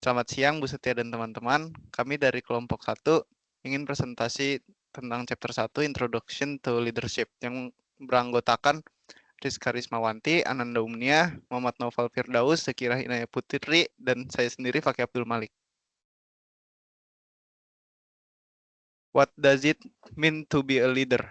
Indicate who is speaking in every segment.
Speaker 1: Selamat siang Bu Setia dan teman-teman. Kami dari kelompok 1 ingin presentasi tentang chapter 1 Introduction to Leadership yang beranggotakan Rizka Rismawanti, Ananda Umnia, Muhammad Noval Firdaus, Sekira Inaya Putri, dan saya sendiri Fakih Abdul Malik. What does it mean to be a leader?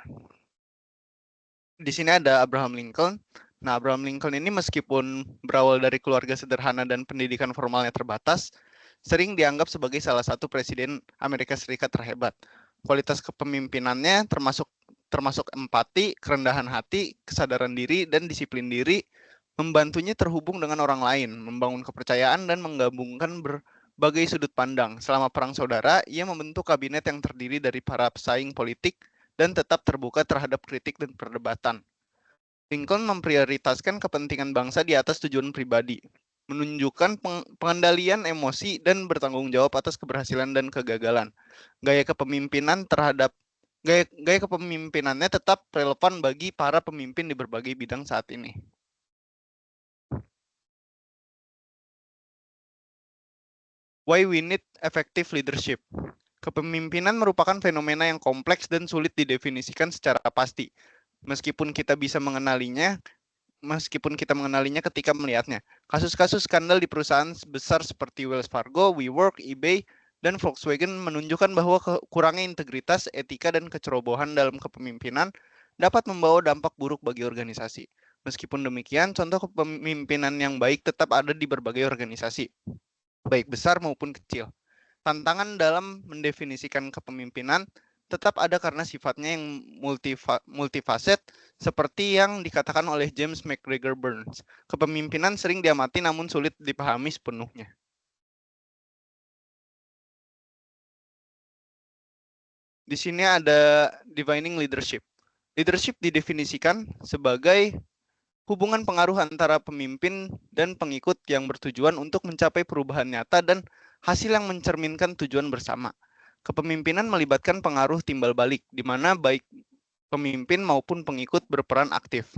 Speaker 1: Di sini ada Abraham Lincoln. Nah, Abraham Lincoln ini meskipun berawal dari keluarga sederhana dan pendidikan formalnya terbatas, sering dianggap sebagai salah satu presiden Amerika Serikat terhebat. Kualitas kepemimpinannya termasuk empati, kerendahan hati, kesadaran diri, dan disiplin diri, membantunya terhubung dengan orang lain, membangun kepercayaan, dan menggabungkan berbagai sudut pandang. Selama Perang Saudara, ia membentuk kabinet yang terdiri dari para pesaing politik dan tetap terbuka terhadap kritik dan perdebatan. Lincoln memprioritaskan kepentingan bangsa di atas tujuan pribadi, menunjukkan pengendalian emosi dan bertanggung jawab atas keberhasilan dan kegagalan. Gaya kepemimpinannya tetap relevan bagi para pemimpin di berbagai bidang saat ini. Why we need effective leadership. Kepemimpinan merupakan fenomena yang kompleks dan sulit didefinisikan secara pasti. Meskipun kita mengenalinya ketika melihatnya. Kasus-kasus skandal di perusahaan besar seperti Wells Fargo, WeWork, eBay, dan Volkswagen menunjukkan bahwa kurangnya integritas, etika, dan kecerobohan dalam kepemimpinan dapat membawa dampak buruk bagi organisasi. Meskipun demikian, contoh kepemimpinan yang baik tetap ada di berbagai organisasi, baik besar maupun kecil. Tantangan dalam mendefinisikan kepemimpinan tetap ada karena sifatnya yang multifaset, seperti yang dikatakan oleh James McGregor Burns. Kepemimpinan sering diamati namun sulit dipahami sepenuhnya. Di sini ada defining leadership. Leadership didefinisikan sebagai hubungan pengaruh antara pemimpin dan pengikut yang bertujuan untuk mencapai perubahan nyata dan hasil yang mencerminkan tujuan bersama. Kepemimpinan melibatkan pengaruh timbal balik, di mana baik pemimpin maupun pengikut berperan aktif.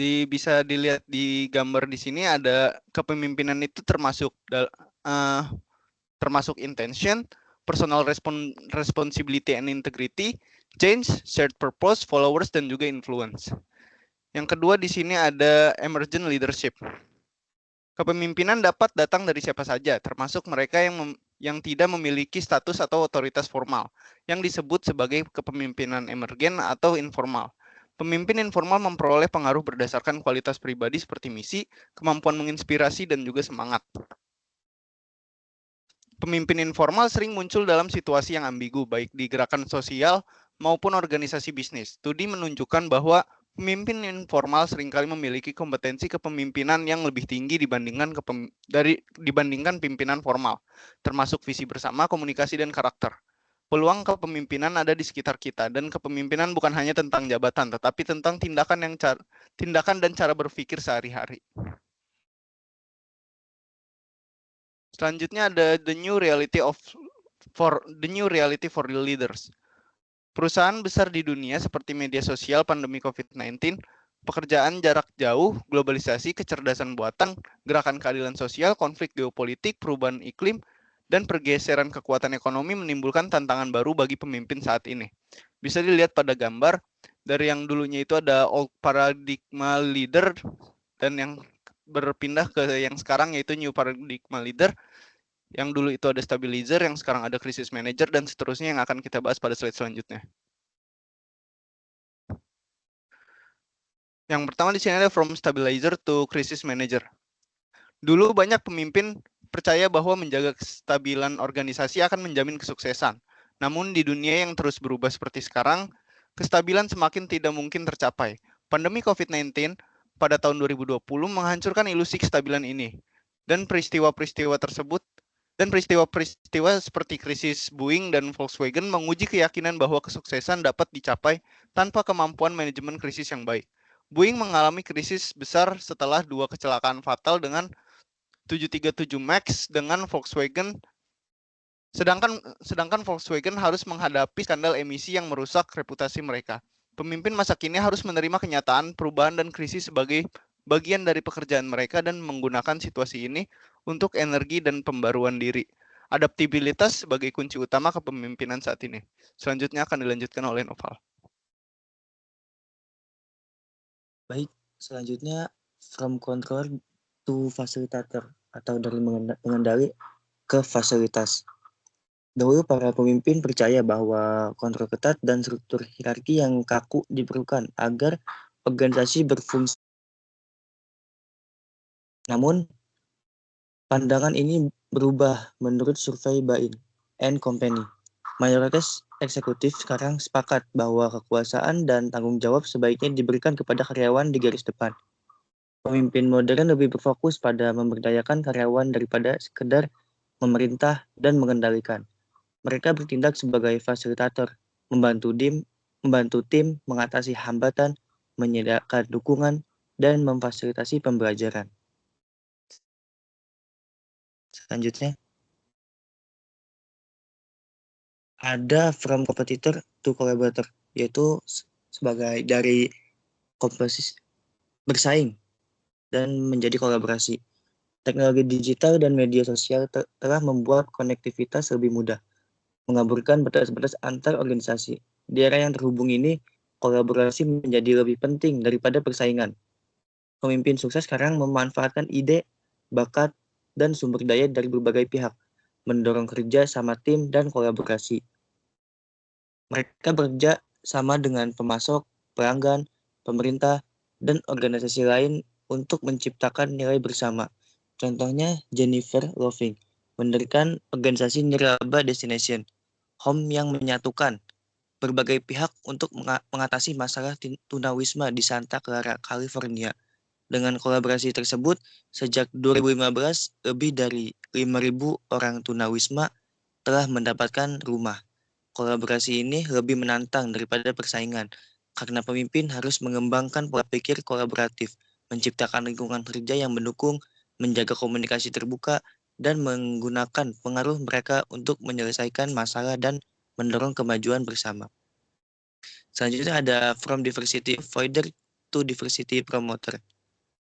Speaker 1: Bisa dilihat di gambar di sini ada kepemimpinan itu termasuk intention, personal responsibility and integrity, change, shared purpose, followers, dan juga influence. Yang kedua di sini ada emergent leadership. Kepemimpinan dapat datang dari siapa saja, termasuk mereka yang tidak memiliki status atau otoritas formal, yang disebut sebagai kepemimpinan emergen atau informal. Pemimpin informal memperoleh pengaruh berdasarkan kualitas pribadi seperti misi, kemampuan menginspirasi, dan juga semangat. Pemimpin informal sering muncul dalam situasi yang ambigu, baik di gerakan sosial maupun organisasi bisnis. Studi menunjukkan bahwa pemimpin informal seringkali memiliki kompetensi kepemimpinan yang lebih tinggi dibandingkan pimpinan formal, termasuk visi bersama, komunikasi, dan karakter. Peluang kepemimpinan ada di sekitar kita, dan kepemimpinan bukan hanya tentang jabatan, tetapi tentang tindakan dan cara berpikir sehari-hari. Selanjutnya ada the new reality for the leaders. Perusahaan besar di dunia seperti media sosial, pandemi COVID-19, pekerjaan jarak jauh, globalisasi, kecerdasan buatan, gerakan keadilan sosial, konflik geopolitik, perubahan iklim, dan pergeseran kekuatan ekonomi menimbulkan tantangan baru bagi pemimpin saat ini. Bisa dilihat pada gambar, dari yang dulunya itu ada old paradigma leader, dan yang berpindah ke yang sekarang yaitu new paradigma leader. Yang dulu itu ada stabilizer, yang sekarang ada crisis manager, dan seterusnya yang akan kita bahas pada slide selanjutnya. Yang pertama di sini ada from stabilizer to crisis manager. Dulu banyak pemimpin percaya bahwa menjaga kestabilan organisasi akan menjamin kesuksesan. Namun di dunia yang terus berubah seperti sekarang, kestabilan semakin tidak mungkin tercapai. Pandemi COVID-19 pada tahun 2020 menghancurkan ilusi kestabilan ini. Dan peristiwa-peristiwa seperti krisis Boeing dan Volkswagen menguji keyakinan bahwa kesuksesan dapat dicapai tanpa kemampuan manajemen krisis yang baik. Boeing mengalami krisis besar setelah 2 kecelakaan fatal dengan 737 MAX dengan Volkswagen, sedangkan Volkswagen harus menghadapi skandal emisi yang merusak reputasi mereka. Pemimpin masa kini harus menerima kenyataan, perubahan, dan krisis sebagai bagian dari pekerjaan mereka dan menggunakan situasi ini untuk energi dan pembaruan diri. Adaptabilitas sebagai kunci utama kepemimpinan saat ini. Selanjutnya akan dilanjutkan oleh Noval.
Speaker 2: Baik, selanjutnya from controller to facilitator atau dari mengendali ke fasilitas. Dahulu para pemimpin percaya bahwa kontrol ketat dan struktur hierarki yang kaku diperlukan agar organisasi berfungsi. Namun, pandangan ini berubah menurut survei Bain and Company. Mayoritas eksekutif sekarang sepakat bahwa kekuasaan dan tanggung jawab sebaiknya diberikan kepada karyawan di garis depan. Pemimpin modern lebih berfokus pada memberdayakan karyawan daripada sekedar memerintah dan mengendalikan. Mereka bertindak sebagai fasilitator, membantu tim mengatasi hambatan, menyediakan dukungan, dan memfasilitasi pembelajaran. Selanjutnya, ada from competitor to collaborator, yaitu sebagai dari komposisi bersaing dan menjadi kolaborasi. Teknologi digital dan media sosial telah membuat konektivitas lebih mudah, mengaburkan batas-batas antar organisasi. Di era yang terhubung ini, kolaborasi menjadi lebih penting daripada persaingan. Pemimpin sukses sekarang memanfaatkan ide, bakat, dan sumber daya dari berbagai pihak, mendorong kerja sama tim dan kolaborasi. Mereka bekerja sama dengan pemasok, pelanggan, pemerintah, dan organisasi lain untuk menciptakan nilai bersama. Contohnya Jennifer Loving mendirikan organisasi Nirlaba Destination, home yang menyatukan berbagai pihak untuk mengatasi masalah tunawisma di Santa Clara, California. Dengan kolaborasi tersebut, sejak 2015, lebih dari 5.000 orang tunawisma telah mendapatkan rumah. Kolaborasi ini lebih menantang daripada persaingan, karena pemimpin harus mengembangkan pola pikir kolaboratif, menciptakan lingkungan kerja yang mendukung, menjaga komunikasi terbuka, dan menggunakan pengaruh mereka untuk menyelesaikan masalah dan mendorong kemajuan bersama. Selanjutnya ada from diversity avoider to diversity promoter,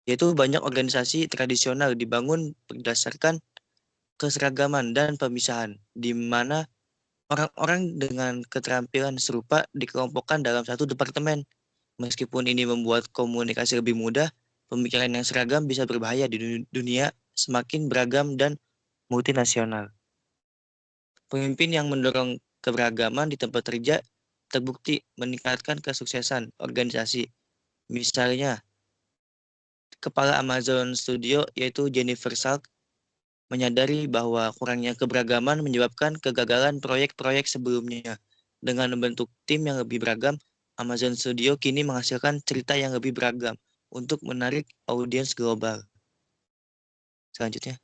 Speaker 2: yaitu banyak organisasi tradisional dibangun berdasarkan keseragaman dan pemisahan, di mana orang-orang dengan keterampilan serupa dikelompokkan dalam satu departemen. Meskipun ini membuat komunikasi lebih mudah, pemikiran yang seragam bisa berbahaya di dunia semakin beragam dan multinasional. Pemimpin yang mendorong keberagaman di tempat kerja terbukti meningkatkan kesuksesan organisasi. Misalnya, kepala Amazon Studio yaitu Jennifer Salk menyadari bahwa kurangnya keberagaman menyebabkan kegagalan proyek-proyek sebelumnya. Dengan membentuk tim yang lebih beragam, Amazon Studio kini menghasilkan cerita yang lebih beragam untuk menarik audiens global. Selanjutnya.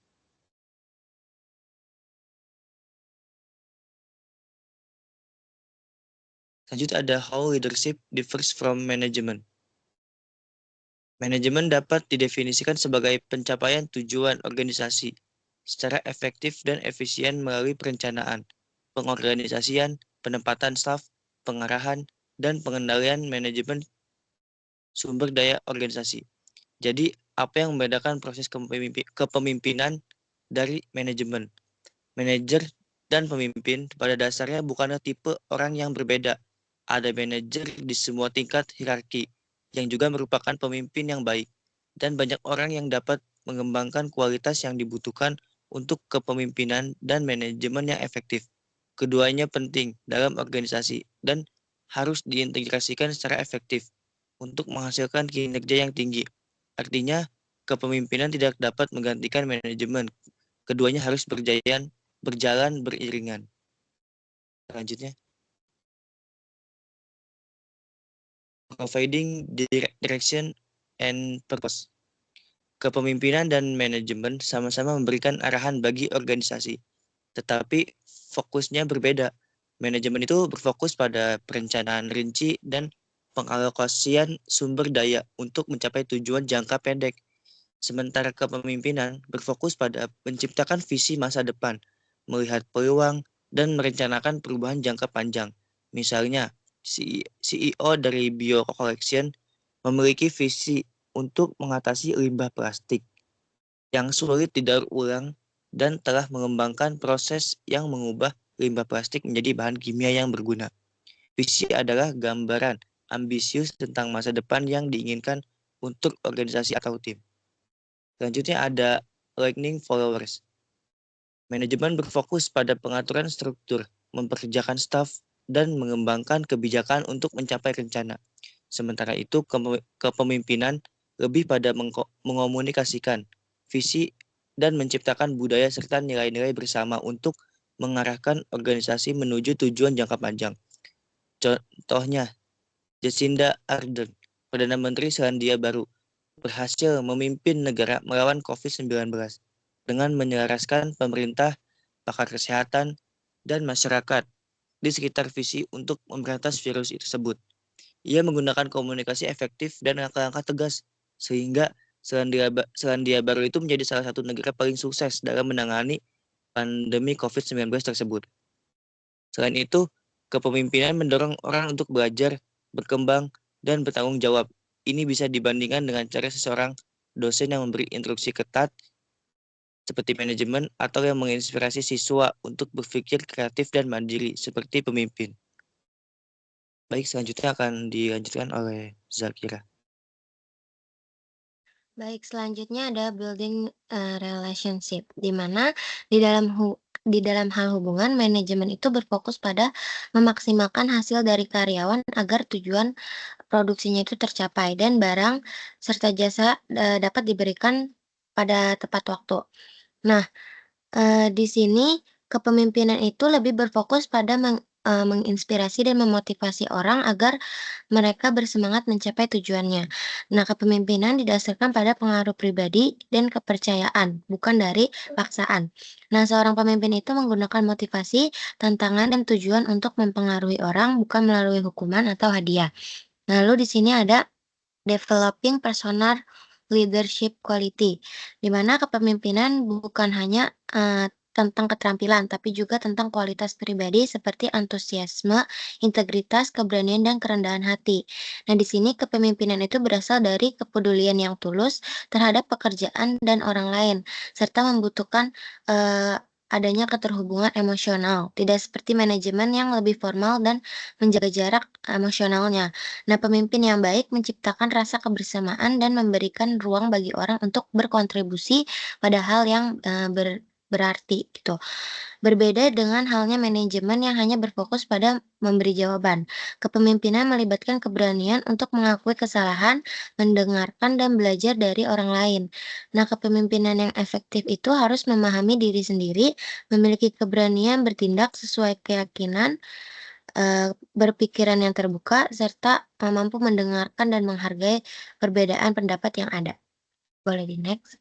Speaker 2: Selanjutnya ada how leadership differs from management. Manajemen dapat didefinisikan sebagai pencapaian tujuan organisasi secara efektif dan efisien melalui perencanaan, pengorganisasian, penempatan staf, pengarahan, dan pengendalian manajemen sumber daya organisasi. Jadi, apa yang membedakan proses kepemimpinan dari manajemen? Manajer dan pemimpin pada dasarnya bukanlah tipe orang yang berbeda. Ada manajer di semua tingkat hierarki yang juga merupakan pemimpin yang baik. Dan banyak orang yang dapat mengembangkan kualitas yang dibutuhkan untuk kepemimpinan dan manajemen yang efektif. Keduanya penting dalam organisasi dan harus diintegrasikan secara efektif untuk menghasilkan kinerja yang tinggi. Artinya, kepemimpinan tidak dapat menggantikan manajemen. Keduanya harus berjalan beriringan. Selanjutnya, providing direction and purpose. Kepemimpinan dan manajemen sama-sama memberikan arahan bagi organisasi, tetapi fokusnya berbeda. Manajemen itu berfokus pada perencanaan rinci dan pengalokasian sumber daya untuk mencapai tujuan jangka pendek. Sementara kepemimpinan berfokus pada menciptakan visi masa depan, melihat peluang, dan merencanakan perubahan jangka panjang. Misalnya, CEO dari Bio Collection memiliki visi untuk mengatasi limbah plastik yang sulit didaur ulang dan telah mengembangkan proses yang mengubah limbah plastik menjadi bahan kimia yang berguna. Visi adalah gambaran ambisius tentang masa depan yang diinginkan untuk organisasi atau tim. Selanjutnya ada Lightning Followers. Manajemen berfokus pada pengaturan struktur, memperkerjakan staf, dan mengembangkan kebijakan untuk mencapai rencana. Sementara itu, kepemimpinan lebih pada mengomunikasikan visi dan menciptakan budaya serta nilai-nilai bersama untuk mengarahkan organisasi menuju tujuan jangka panjang. Contohnya, Jacinda Ardern, Perdana Menteri Selandia Baru, berhasil memimpin negara melawan COVID-19 dengan menyelaraskan pemerintah, pakar kesehatan, dan masyarakat di sekitar visi untuk memberantas virus tersebut. Ia menggunakan komunikasi efektif dan langkah-langkah tegas, sehingga Selandia Baru itu menjadi salah satu negara paling sukses dalam menangani pandemi COVID-19 tersebut. Selain itu, kepemimpinan mendorong orang untuk belajar, berkembang, dan bertanggung jawab. Ini bisa dibandingkan dengan cara seseorang dosen yang memberi instruksi ketat seperti manajemen atau yang menginspirasi siswa untuk berpikir kreatif dan mandiri seperti pemimpin. Baik, selanjutnya akan dilanjutkan oleh Zakira.
Speaker 3: Baik, selanjutnya ada building relationship, di mana di dalam hal hubungan, manajemen itu berfokus pada memaksimalkan hasil dari karyawan agar tujuan produksinya itu tercapai dan barang serta jasa dapat diberikan pada tepat waktu. Nah, di sini kepemimpinan itu lebih berfokus pada menginspirasi dan memotivasi orang agar mereka bersemangat mencapai tujuannya. Nah, kepemimpinan didasarkan pada pengaruh pribadi dan kepercayaan, bukan dari paksaan. Nah, seorang pemimpin itu menggunakan motivasi, tantangan, dan tujuan untuk mempengaruhi orang, bukan melalui hukuman atau hadiah. Lalu di sini ada developing personal leadership quality, di mana kepemimpinan bukan hanya tentang keterampilan, tapi juga tentang kualitas pribadi seperti antusiasme, integritas, keberanian, dan kerendahan hati. Nah, di sini kepemimpinan itu berasal dari kepedulian yang tulus terhadap pekerjaan dan orang lain, serta membutuhkan adanya keterhubungan emosional, tidak seperti manajemen yang lebih formal dan menjaga jarak emosionalnya. Nah, pemimpin yang baik menciptakan rasa kebersamaan dan memberikan ruang bagi orang untuk berkontribusi pada hal yang berarti gitu. Berbeda dengan halnya manajemen yang hanya berfokus pada memberi jawaban. Kepemimpinan melibatkan keberanian untuk mengakui kesalahan, mendengarkan, dan belajar dari orang lain. Nah, kepemimpinan yang efektif itu harus memahami diri sendiri, memiliki keberanian bertindak sesuai keyakinan, berpikiran yang terbuka, serta mampu mendengarkan dan menghargai perbedaan pendapat yang ada. Boleh di-next.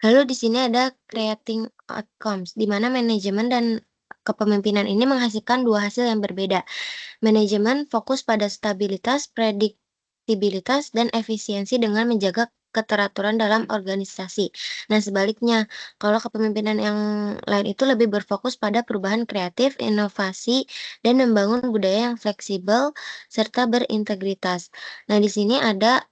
Speaker 3: Lalu di sini ada creating outcomes, di mana manajemen dan kepemimpinan ini menghasilkan dua hasil yang berbeda. Manajemen fokus pada stabilitas, prediktibilitas, dan efisiensi dengan menjaga keteraturan dalam organisasi. Nah, sebaliknya, kalau kepemimpinan yang lain itu lebih berfokus pada perubahan kreatif, inovasi, dan membangun budaya yang fleksibel serta berintegritas. Nah, di sini ada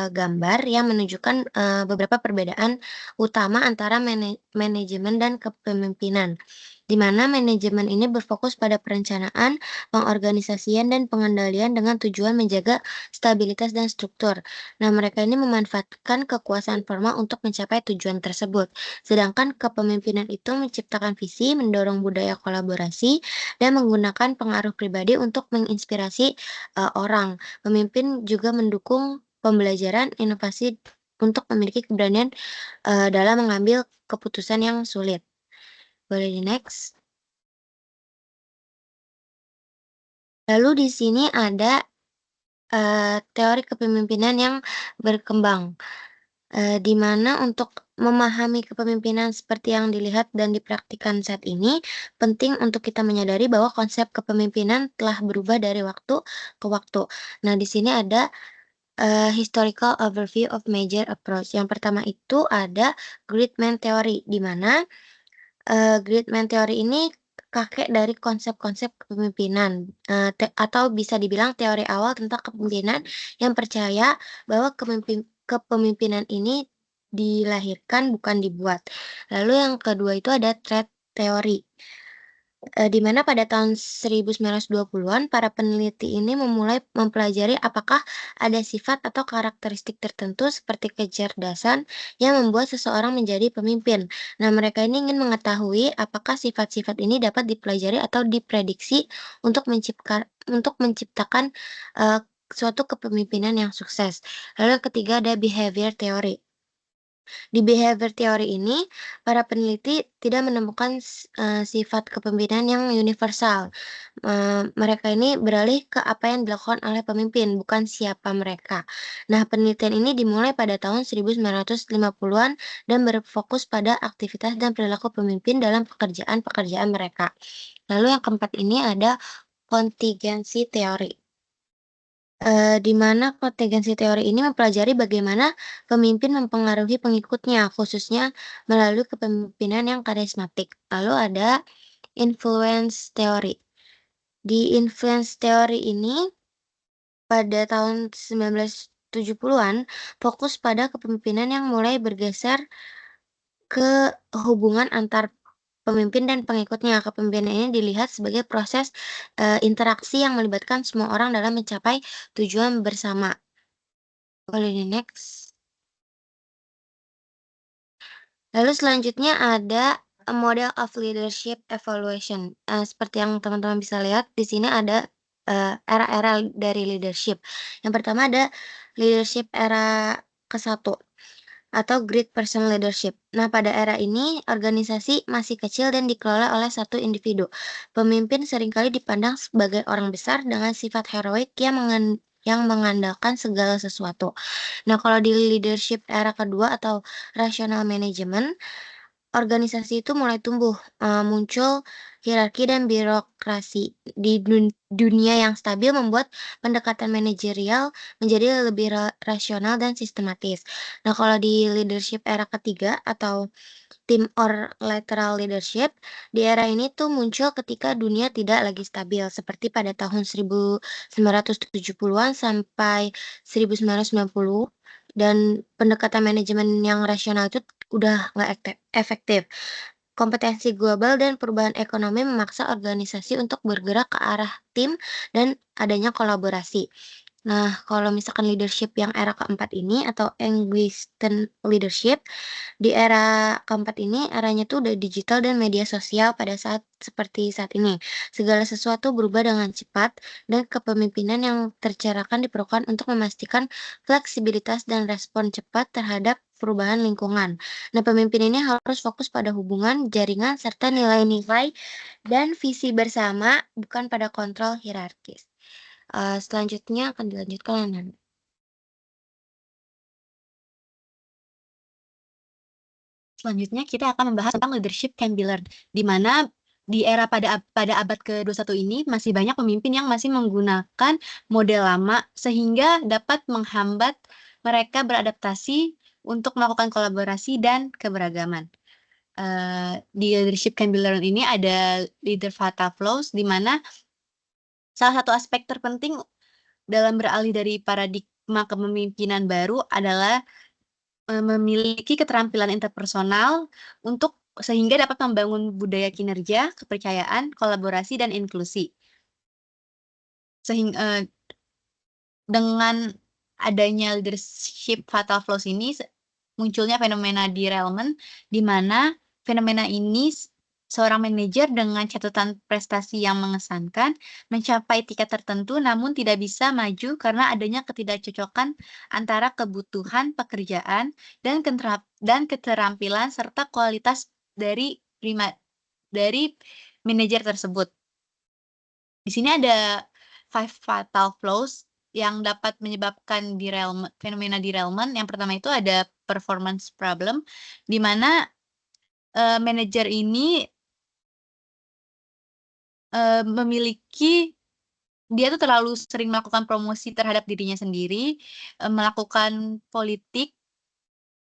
Speaker 3: gambar yang menunjukkan beberapa perbedaan utama antara manajemen dan kepemimpinan, di mana manajemen ini berfokus pada perencanaan, pengorganisasian, dan pengendalian dengan tujuan menjaga stabilitas dan struktur. Nah, mereka ini memanfaatkan kekuasaan formal untuk mencapai tujuan tersebut. Sedangkan kepemimpinan itu menciptakan visi, mendorong budaya kolaborasi, dan menggunakan pengaruh pribadi untuk menginspirasi orang. Pemimpin juga mendukung pembelajaran inovasi untuk memiliki keberanian dalam mengambil keputusan yang sulit. Boleh di-next. Lalu di sini ada teori kepemimpinan yang berkembang, di mana untuk memahami kepemimpinan seperti yang dilihat dan dipraktikkan saat ini, penting untuk kita menyadari bahwa konsep kepemimpinan telah berubah dari waktu ke waktu. Nah, di sini ada historical overview of major approach. Yang pertama itu ada Great Man Theory, di mana Great Man Theory ini kakek dari konsep-konsep kepemimpinan, atau bisa dibilang teori awal tentang kepemimpinan yang percaya bahwa kepemimpinan ini dilahirkan bukan dibuat. Lalu yang kedua itu ada threat theory. Di mana pada tahun 1920-an para peneliti ini memulai mempelajari apakah ada sifat atau karakteristik tertentu seperti kecerdasan yang membuat seseorang menjadi pemimpin. Nah, mereka ini ingin mengetahui apakah sifat-sifat ini dapat dipelajari atau diprediksi untuk menciptakan suatu kepemimpinan yang sukses. Lalu yang ketiga ada behavior theory. Di behavior theory ini, para peneliti tidak menemukan sifat kepemimpinan yang universal. Mereka ini beralih ke apa yang dilakukan oleh pemimpin, bukan siapa mereka. Nah, penelitian ini dimulai pada tahun 1950-an dan berfokus pada aktivitas dan perilaku pemimpin dalam pekerjaan-pekerjaan mereka. Lalu yang keempat ini ada contingency theory. Di mana kontingensi teori ini mempelajari bagaimana pemimpin mempengaruhi pengikutnya, khususnya melalui kepemimpinan yang karismatik. Lalu ada influence theory. Di influence theory ini, pada tahun 1970-an, fokus pada kepemimpinan yang mulai bergeser ke hubungan antar pemimpin dan pengikutnya. Kepemimpinan ini dilihat sebagai proses interaksi yang melibatkan semua orang dalam mencapai tujuan bersama. Boleh di next. Lalu selanjutnya ada model of leadership evaluation. Seperti yang teman-teman bisa lihat di sini ada era-era dari leadership. Yang pertama ada leadership era ke-1 atau Great Personal Leadership. Nah, pada era ini organisasi masih kecil dan dikelola oleh satu individu. Pemimpin seringkali dipandang sebagai orang besar dengan sifat heroik yang mengandalkan segala sesuatu. Nah, kalau di leadership era kedua atau rational management, organisasi itu mulai tumbuh, muncul hierarki dan birokrasi. Di dunia yang stabil membuat pendekatan manajerial menjadi lebih rasional dan sistematis. Nah, kalau di leadership era ketiga atau team or lateral leadership, di era ini tuh muncul ketika dunia tidak lagi stabil, seperti pada tahun 1970-an sampai 1990, dan pendekatan manajemen yang rasional itu udah nggak efektif. Kompetensi global dan perubahan ekonomi memaksa organisasi untuk bergerak ke arah tim dan adanya kolaborasi. Nah, kalau misalkan leadership yang era keempat ini atau Engliston leadership, di era keempat ini eranya tuh udah digital dan media sosial pada saat seperti saat ini. Segala sesuatu berubah dengan cepat dan kepemimpinan yang tercerahkan diperlukan untuk memastikan fleksibilitas dan respon cepat terhadap perubahan lingkungan. Nah, pemimpin ini harus fokus pada hubungan, jaringan, serta nilai-nilai dan visi bersama, bukan pada kontrol hierarkis. Selanjutnya akan dilanjutkan oleh Nanda.
Speaker 4: Selanjutnya kita akan membahas tentang leadership can be learned, di mana di era pada abad ke-21 ini masih banyak pemimpin yang masih menggunakan model lama sehingga dapat menghambat mereka beradaptasi untuk melakukan kolaborasi dan keberagaman. Di leadership can be learned ini ada leader fatal flaws, di mana salah satu aspek terpenting dalam beralih dari paradigma kepemimpinan baru adalah memiliki keterampilan interpersonal sehingga dapat membangun budaya kinerja, kepercayaan, kolaborasi, dan inklusi. Dengan adanya leadership fatal flaws ini, munculnya fenomena derailment, di mana fenomena ini seorang manajer dengan catatan prestasi yang mengesankan mencapai tingkat tertentu namun tidak bisa maju karena adanya ketidakcocokan antara kebutuhan pekerjaan dan keterampilan serta kualitas dari manajer tersebut. Di sini ada 5 fatal flaws yang dapat menyebabkan fenomena derailment. Yang pertama itu ada performance problem, di mana manajer ini dia tuh terlalu sering melakukan promosi terhadap dirinya sendiri, melakukan politik,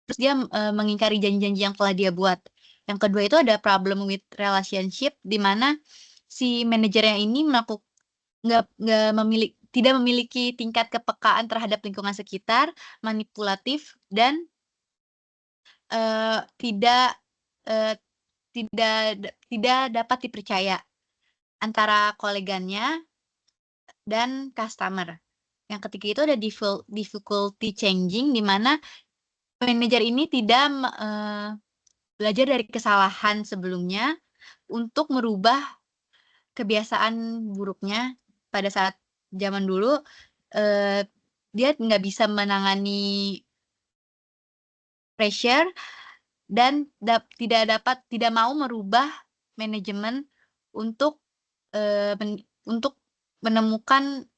Speaker 4: terus dia mengingkari janji-janji yang telah dia buat. Yang kedua itu ada problem with relationship, di mana si manajernya ini tidak memiliki tingkat kepekaan terhadap lingkungan sekitar, manipulatif, dan tidak dapat dipercaya antara koleganya dan customer. Yang ketiga itu ada difficulty changing, di mana manajer ini tidak belajar dari kesalahan sebelumnya untuk merubah kebiasaan buruknya. Pada saat zaman dulu, dia nggak bisa menangani pressure dan tidak mau merubah manajemen untuk untuk menemukan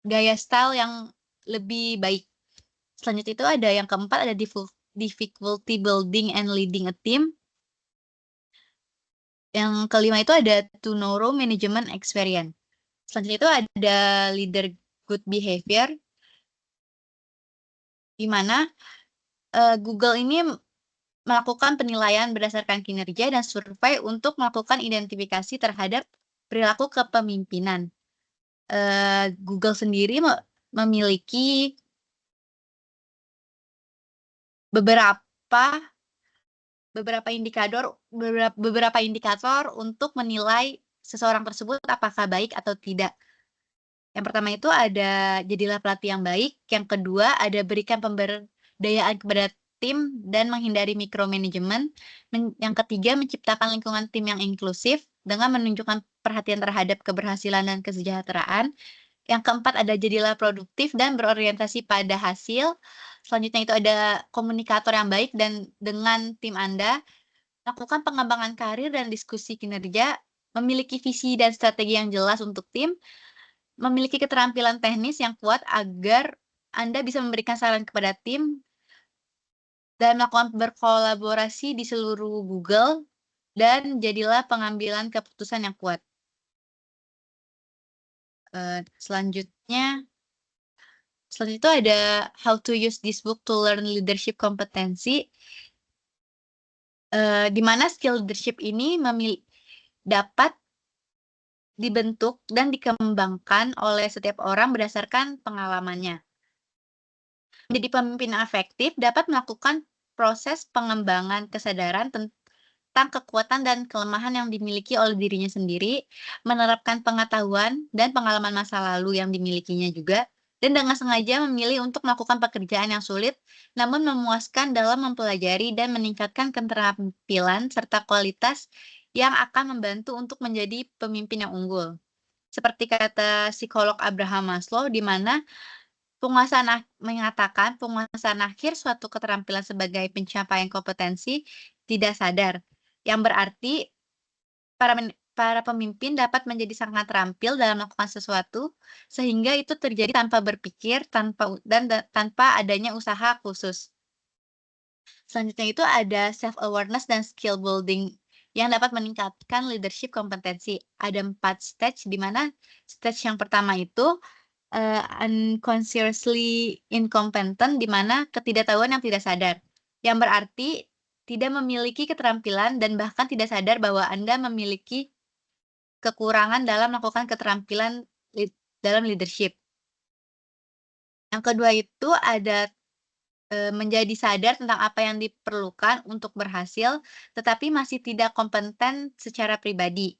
Speaker 4: gaya style yang lebih baik. Selanjutnya itu ada yang keempat, ada difficulty building and leading a team. Yang kelima itu ada to narrow management experience. Selanjutnya itu ada leader good behavior, di mana Google ini melakukan penilaian berdasarkan kinerja dan survei untuk melakukan identifikasi terhadap perilaku kepemimpinan. Google sendiri memiliki beberapa indikator untuk menilai seseorang tersebut apakah baik atau tidak. Yang pertama itu ada jadilah pelatih yang baik, yang kedua ada berikan pemberdayaan kepada tim dan menghindari micromanagement, yang ketiga menciptakan lingkungan tim yang inklusif dengan menunjukkan perhatian terhadap keberhasilan dan kesejahteraan, yang keempat ada jadilah produktif dan berorientasi pada hasil. Selanjutnya itu ada komunikator yang baik dan dengan tim Anda, lakukan pengembangan karir dan diskusi kinerja, memiliki visi dan strategi yang jelas untuk tim, memiliki keterampilan teknis yang kuat agar Anda bisa memberikan saran kepada tim, dan melakukan berkolaborasi di seluruh Google, dan jadilah pengambilan keputusan yang kuat. Selanjutnya itu ada how to use this book to learn leadership competency, di mana skill leadership ini dapat dibentuk dan dikembangkan oleh setiap orang berdasarkan pengalamannya. Menjadi pemimpin yang efektif dapat melakukan proses pengembangan kesadaran tentang kekuatan dan kelemahan yang dimiliki oleh dirinya sendiri, menerapkan pengetahuan dan pengalaman masa lalu yang dimilikinya juga, dan dengan sengaja memilih untuk melakukan pekerjaan yang sulit, namun memuaskan dalam mempelajari dan meningkatkan keterampilan serta kualitas yang akan membantu untuk menjadi pemimpin yang unggul. Seperti kata psikolog Abraham Maslow, di mana mengatakan penguasaan akhir suatu keterampilan sebagai pencapaian kompetensi tidak sadar, yang berarti para pemimpin dapat menjadi sangat terampil dalam melakukan sesuatu, sehingga itu terjadi tanpa berpikir, tanpa adanya usaha khusus. Selanjutnya itu ada self-awareness dan skill building yang dapat meningkatkan leadership kompetensi. Ada 4 stage, di mana stage yang pertama itu unconsciously incompetent, di mana ketidaktahuan yang tidak sadar, yang berarti tidak memiliki keterampilan dan bahkan tidak sadar bahwa Anda memiliki kekurangan dalam melakukan keterampilan dalam leadership. Yang kedua itu ada menjadi sadar tentang apa yang diperlukan untuk berhasil, tetapi masih tidak kompeten secara pribadi.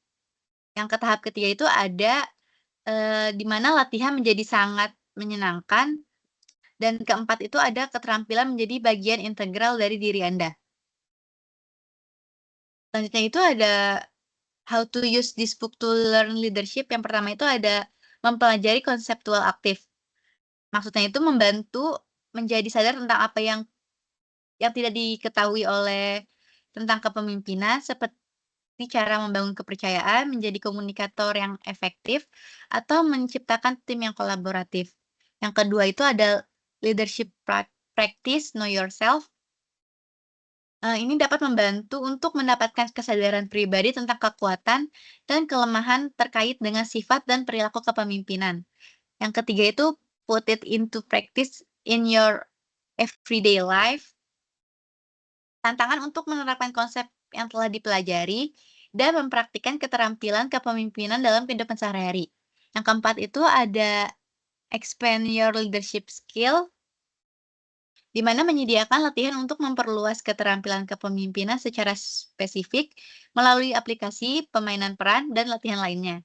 Speaker 4: Yang tahap ketiga itu ada di mana latihan menjadi sangat menyenangkan, dan keempat itu ada keterampilan menjadi bagian integral dari diri Anda. Selanjutnya itu ada how to use this book to learn leadership. Yang pertama itu ada mempelajari konseptual aktif. Maksudnya itu membantu menjadi sadar tentang apa yang tidak diketahui tentang kepemimpinan, seperti cara membangun kepercayaan, menjadi komunikator yang efektif, atau menciptakan tim yang kolaboratif. Yang kedua itu ada leadership practice, know yourself. Ini dapat membantu untuk mendapatkan kesadaran pribadi tentang kekuatan dan kelemahan terkait dengan sifat dan perilaku kepemimpinan. Yang ketiga itu put it into practice in your everyday life. Tantangan untuk menerapkan konsep yang telah dipelajari dan mempraktikkan keterampilan kepemimpinan dalam kehidupan sehari-hari. Yang keempat itu ada expand your leadership skill, di mana menyediakan latihan untuk memperluas keterampilan kepemimpinan secara spesifik melalui aplikasi, permainan peran, dan latihan lainnya.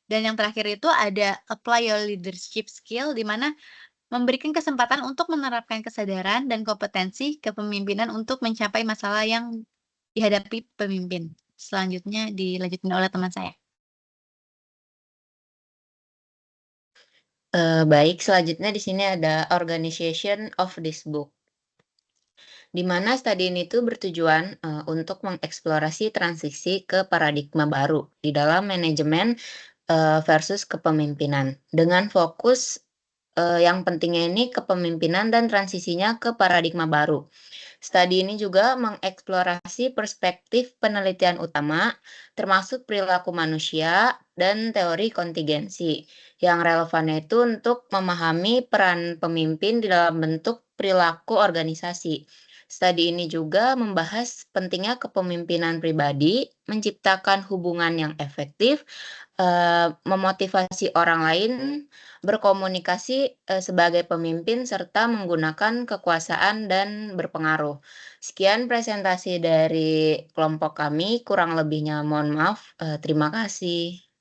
Speaker 4: Dan yang terakhir itu ada apply your leadership skill, di mana memberikan kesempatan untuk menerapkan kesadaran dan kompetensi kepemimpinan untuk mencapai masalah yang dihadapi pemimpin. Selanjutnya dilanjutkan oleh teman saya.
Speaker 5: Baik, selanjutnya di sini ada organization of this book. Di mana studi ini tuh bertujuan untuk mengeksplorasi transisi ke paradigma baru di dalam manajemen versus kepemimpinan. Dengan fokus yang pentingnya ini kepemimpinan dan transisinya ke paradigma baru. Studi ini juga mengeksplorasi perspektif penelitian utama, termasuk perilaku manusia dan teori kontingensi. Yang relevannya itu untuk memahami peran pemimpin di dalam bentuk perilaku organisasi. Studi ini juga membahas pentingnya kepemimpinan pribadi, menciptakan hubungan yang efektif, memotivasi orang lain, berkomunikasi sebagai pemimpin, serta menggunakan kekuasaan dan berpengaruh. Sekian presentasi dari kelompok kami, kurang lebihnya mohon maaf. Terima kasih.